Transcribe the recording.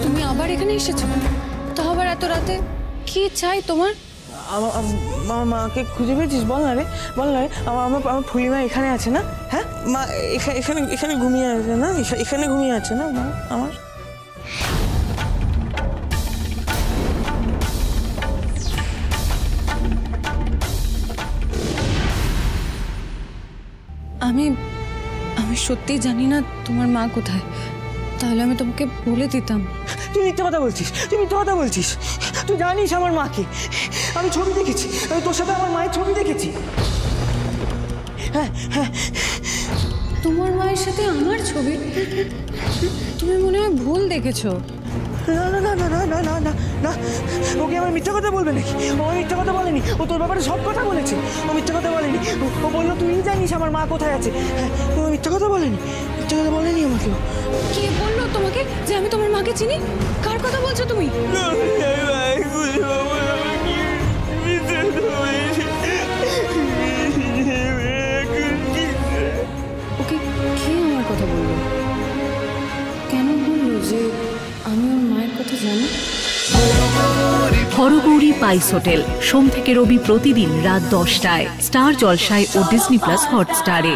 তুমি আবার এখানে এসেছো? তো আবার এত রাতে কি চাই তোমার? আমার মাকে খুঁজে পেয়েছিস? বল না রে, বল না রে। আমার ফুলিমা এখানে আছে না? হ্যাঁ মা, এখানে এখানে ঘুমিয়ে আছে না? এখানে ঘুমিয়ে আছে না মা আমার? আমি আমি সত্যিই জানি না তোমার মা কোথায়, তাহলে আমি তোমাকে বলে দিতাম। তুই মিথ্যে কথা বলছিস, তুই মিথ্যে কথা বলছিস। তুই জানিস আমার মাকে, আমি ছবি দেখেছি, আমি তোর সাথে আমার মায়ের ছবি দেখেছি। হ্যাঁ হ্যাঁ, তোমার মায়ের সাথে আমার ছবি? তুমি মনে হয় ভুল দেখেছো। না না না না না না না না না, ওকে আমার মিথ্যা কথা বলবে নাকি? ও মিথ্যা কথা বলেনি, ও তোর ব্যাপারে সব কথা বলেছে। ও মিথ্যা কথা বলেনি, ও বললো তুই জানিস আমার মা কোথায় আছে। ও মিথ্যা কথা বলেনি, মিথ্যা কথা বলেনি আমাকে। কে বললো তোমাকে যে আমি তোমার মাকে চিনি? কার কথা বলছো তুমি? ওকে কে আমার কথা বললো? কেন বললো যে আমি ওর মায়ের কথা জানি? হরগৌরী পাইস হোটেল, সোম থেকে রবি প্রতিদিন রাত 10টায় স্টার জলসায় ও ডিজনি প্লাস হটস্টারে।